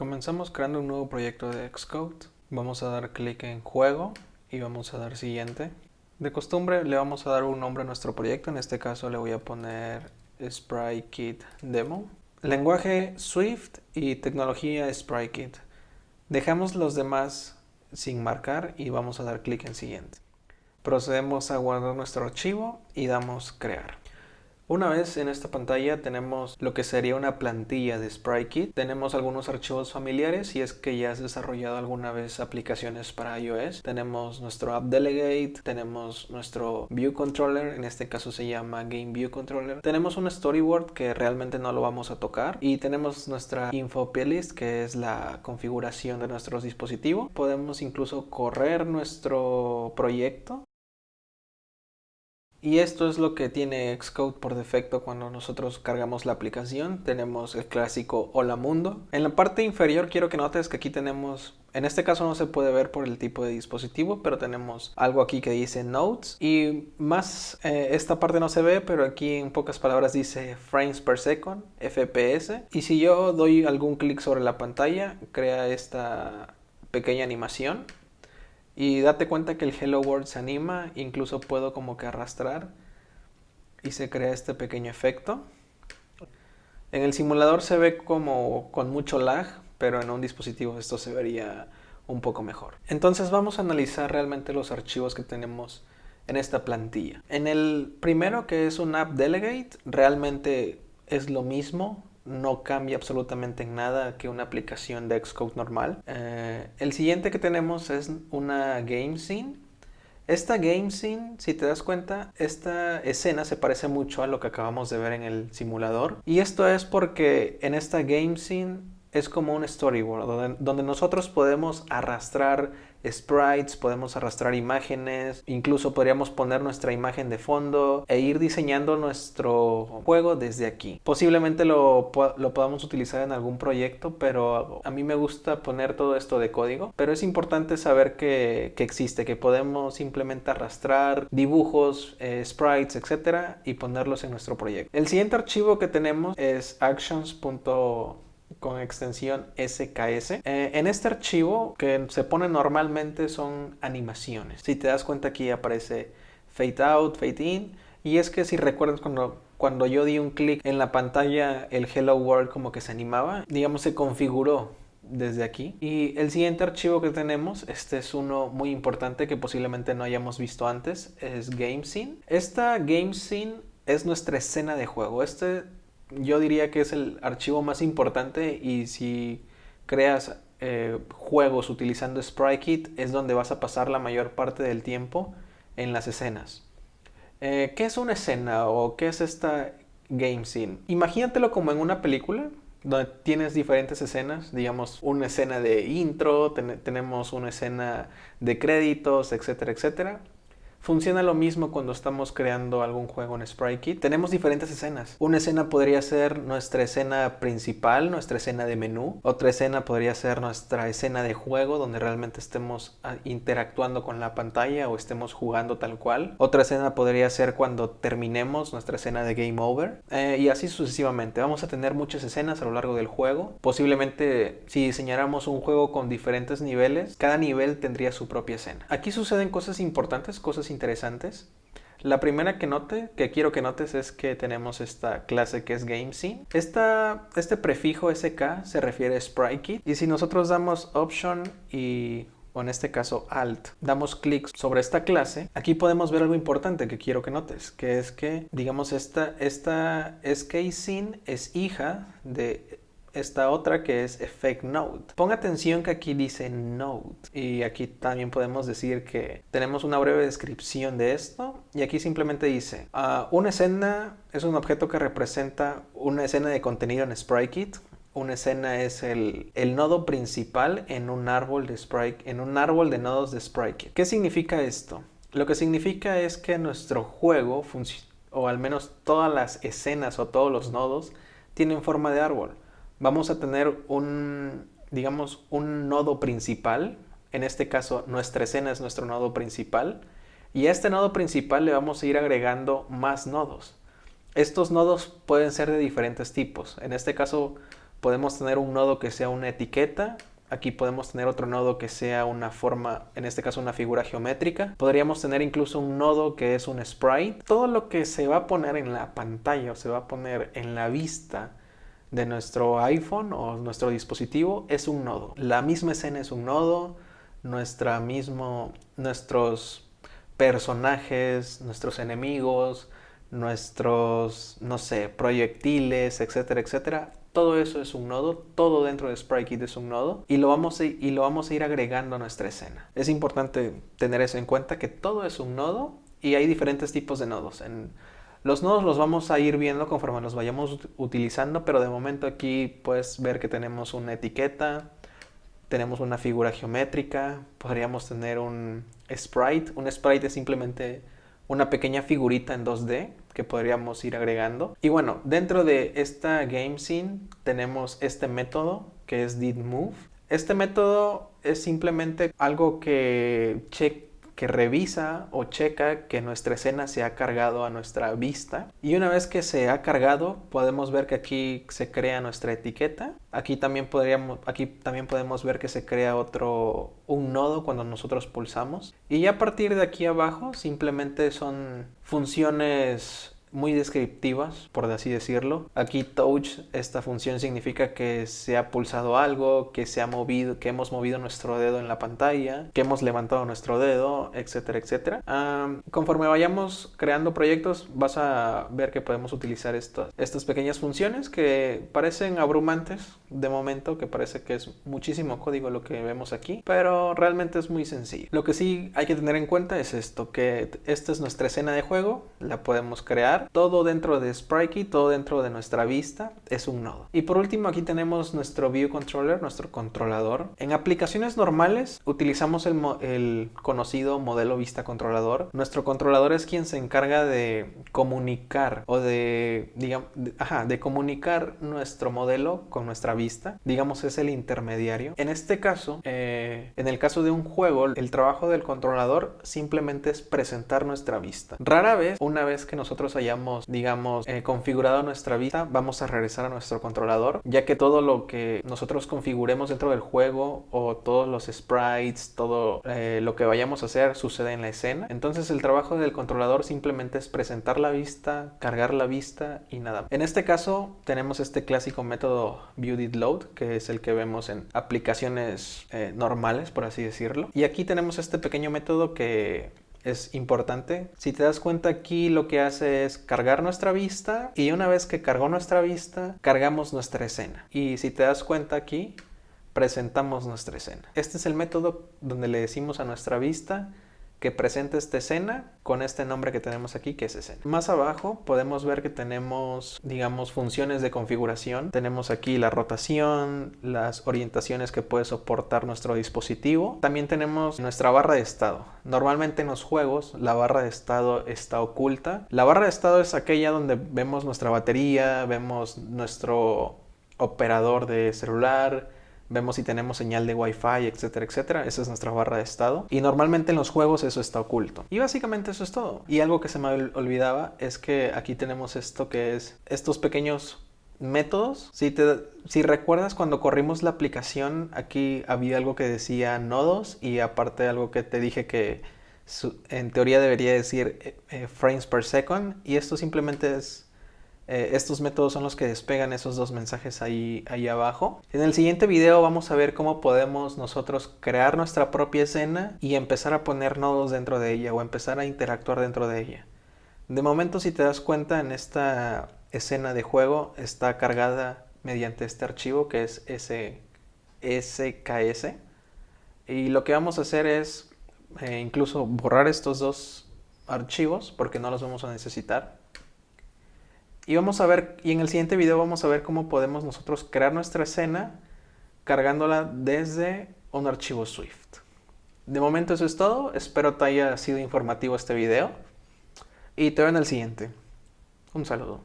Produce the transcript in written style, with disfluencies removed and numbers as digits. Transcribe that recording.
Comenzamos creando un nuevo proyecto de Xcode. Vamos a dar clic en Juego y vamos a dar Siguiente. De costumbre le vamos a dar un nombre a nuestro proyecto. En este caso le voy a poner SpriteKit Demo. Lenguaje Swift y tecnología SpriteKit. Dejamos los demás sin marcar y vamos a dar clic en Siguiente. Procedemos a guardar nuestro archivo y damos Crear. Una vez en esta pantalla tenemos lo que sería una plantilla de SpriteKit. Tenemos algunos archivos familiares si es que ya has desarrollado alguna vez aplicaciones para iOS. Tenemos nuestro App Delegate, tenemos nuestro View Controller, en este caso se llama Game View Controller. Tenemos un storyboard que realmente no lo vamos a tocar y tenemos nuestra info plist, que es la configuración de nuestros dispositivos. Podemos incluso correr nuestro proyecto. Y esto es lo que tiene Xcode por defecto cuando nosotros cargamos la aplicación. Tenemos el clásico Hola Mundo. En la parte inferior quiero que notes que aquí tenemos, en este caso no se puede ver por el tipo de dispositivo, pero tenemos algo aquí que dice Notes. Y más, esta parte no se ve, pero aquí en pocas palabras dice Frames per Second, FPS. Y si yo doy algún clic sobre la pantalla, crea esta pequeña animación. Y date cuenta que el Hello World se anima, incluso puedo como que arrastrar y se crea este pequeño efecto. En el simulador se ve como con mucho lag, pero en un dispositivo esto se vería un poco mejor. Entonces vamos a analizar realmente los archivos que tenemos en esta plantilla. En el primero, que es un App Delegate, realmente es lo mismo. No cambia absolutamente en nada que una aplicación de Xcode normal. El siguiente que tenemos es una Game Scene. Esta Game Scene, si te das cuenta, esta escena se parece mucho a lo que acabamos de ver en el simulador. Y esto es porque en esta Game Scene es como un storyboard donde nosotros podemos arrastrar sprites, podemos arrastrar imágenes, incluso podríamos poner nuestra imagen de fondo e ir diseñando nuestro juego desde aquí. Posiblemente lo podamos utilizar en algún proyecto, pero a mí me gusta poner todo esto de código. Pero es importante saber que existe, que podemos simplemente arrastrar dibujos, sprites, etcétera, y ponerlos en nuestro proyecto. El siguiente archivo que tenemos es actions.com con extensión SKS. En este archivo que se pone normalmente son animaciones. Si te das cuenta, aquí aparece Fade Out, Fade In, y es que si recuerdas cuando yo di un clic en la pantalla, el Hello World como que se animaba, digamos, se configuró desde aquí. Y el siguiente archivo que tenemos, este es uno muy importante que posiblemente no hayamos visto antes, es Game Scene. Esta Game Scene es nuestra escena de juego. Yo diría que es el archivo más importante, y si creas juegos utilizando SpriteKit es donde vas a pasar la mayor parte del tiempo en las escenas. ¿Qué es una escena o qué es esta Game Scene? Imagínatelo como en una película donde tienes diferentes escenas, digamos una escena de intro, tenemos una escena de créditos, etcétera, etcétera. Funciona lo mismo cuando estamos creando algún juego en SpriteKit. Tenemos diferentes escenas. Una escena podría ser nuestra escena principal, nuestra escena de menú. Otra escena podría ser nuestra escena de juego, donde realmente estemos interactuando con la pantalla o estemos jugando tal cual. Otra escena podría ser cuando terminemos nuestra escena de Game Over. Y así sucesivamente. Vamos a tener muchas escenas a lo largo del juego. Posiblemente, si diseñáramos un juego con diferentes niveles, cada nivel tendría su propia escena. Aquí suceden cosas importantes, cosas interesantes. La primera que quiero que notes es que tenemos esta clase que es GameScene. Este prefijo SK se refiere a SpriteKit, y si nosotros damos Option o en este caso Alt, damos clic sobre esta clase, aquí podemos ver algo importante que quiero que notes, que es que, digamos, esta SKScene es hija de esta otra que es Effect Node. Ponga atención que aquí dice Node, y aquí también podemos decir que tenemos una breve descripción de esto, y aquí simplemente dice una escena es un objeto que representa una escena de contenido en SpriteKit. Una escena es el nodo principal en un árbol de nodos de SpriteKit. ¿Qué significa esto? Lo que significa es que nuestro juego, o al menos todas las escenas o todos los nodos, tienen forma de árbol. Vamos a tener un nodo principal. En este caso, nuestra escena es nuestro nodo principal. Y a este nodo principal le vamos a ir agregando más nodos. Estos nodos pueden ser de diferentes tipos. En este caso, Podemos tener un nodo que sea una etiqueta. Aquí podemos tener otro nodo que sea una forma, en este caso una figura geométrica. Podríamos tener incluso un nodo que es un sprite. Todo lo que se va a poner en la pantalla o se va a poner en la vista de nuestro iPhone o nuestro dispositivo es un nodo. La misma escena es un nodo, nuestros personajes, nuestros enemigos, nuestros, no sé, proyectiles, etcétera, etcétera. Todo eso es un nodo, todo dentro de SpriteKit es un nodo y lo vamos a ir agregando a nuestra escena. Es importante tener eso en cuenta, que todo es un nodo y hay diferentes tipos de nodos. Los nodos los vamos a ir viendo conforme los vayamos utilizando, pero de momento aquí puedes ver que tenemos una etiqueta, tenemos una figura geométrica, podríamos tener un sprite. Un sprite es simplemente una pequeña figurita en 2D que podríamos ir agregando. Y bueno, dentro de esta game scene tenemos este método que es didMove. Este método es simplemente algo que revisa o checa que nuestra escena se ha cargado a nuestra vista. Y una vez que se ha cargado, podemos ver que aquí se crea nuestra etiqueta. Aquí también podemos ver que se crea un nodo cuando nosotros pulsamos. Y ya a partir de aquí abajo simplemente son funciones muy descriptivas, por así decirlo. Aquí touch, esta función significa que se ha pulsado algo, que hemos movido nuestro dedo en la pantalla, que hemos levantado nuestro dedo, etcétera, etcétera. Conforme vayamos creando proyectos, vas a ver que podemos utilizar estas pequeñas funciones que parecen abrumantes de momento, que parece que es muchísimo código lo que vemos aquí, pero realmente es muy sencillo. Lo que sí hay que tener en cuenta es esto, que esta es nuestra escena de juego, la podemos crear. Todo dentro de SpriteKit, todo dentro de nuestra vista es un nodo. Y por último aquí tenemos nuestro View Controller, nuestro controlador. En aplicaciones normales utilizamos el conocido modelo vista controlador. Nuestro controlador es quien se encarga de comunicar o de comunicar nuestro modelo con nuestra vista. Digamos, es el intermediario. En este caso, en el caso de un juego, el trabajo del controlador simplemente es presentar nuestra vista. Rara vez, una vez que nosotros hayamos configurado nuestra vista, vamos a regresar a nuestro controlador, ya que todo lo que nosotros configuremos dentro del juego o todos los sprites, todo lo que vayamos a hacer sucede en la escena. Entonces el trabajo del controlador simplemente es presentar la vista, cargar la vista y nada. En este caso tenemos este clásico método viewDidLoad, que es el que vemos en aplicaciones normales, por así decirlo. Y aquí tenemos este pequeño método que es importante. Si te das cuenta, aquí lo que hace es cargar nuestra vista y una vez que cargó nuestra vista, cargamos nuestra escena. Y si te das cuenta, aquí presentamos nuestra escena. Este es el método donde le decimos a nuestra vista que presente esta escena con este nombre que tenemos aquí, que es escena. Más abajo podemos ver que tenemos, digamos, funciones de configuración. Tenemos aquí la rotación, las orientaciones que puede soportar nuestro dispositivo. También tenemos nuestra barra de estado. Normalmente en los juegos la barra de estado está oculta. La barra de estado es aquella donde vemos nuestra batería, vemos nuestro operador de celular, vemos si tenemos señal de Wi-Fi, etcétera, etcétera. Esa es nuestra barra de estado. Y normalmente en los juegos eso está oculto. Y básicamente eso es todo. Y algo que se me olvidaba es que aquí tenemos esto que es estos pequeños métodos. Si recuerdas, cuando corrimos la aplicación, aquí había algo que decía nodos y aparte algo que te dije que en teoría debería decir frames per second. Y esto simplemente es... estos métodos son los que despegan esos dos mensajes ahí abajo. En el siguiente video vamos a ver cómo podemos nosotros crear nuestra propia escena y empezar a poner nodos dentro de ella o empezar a interactuar dentro de ella. De momento, si te das cuenta, en esta escena de juego está cargada mediante este archivo que es SKS. Y lo que vamos a hacer es incluso borrar estos dos archivos porque no los vamos a necesitar. Y en el siguiente video vamos a ver cómo podemos nosotros crear nuestra escena cargándola desde un archivo Swift. De momento eso es todo. Espero te haya sido informativo este video. Y te veo en el siguiente. Un saludo.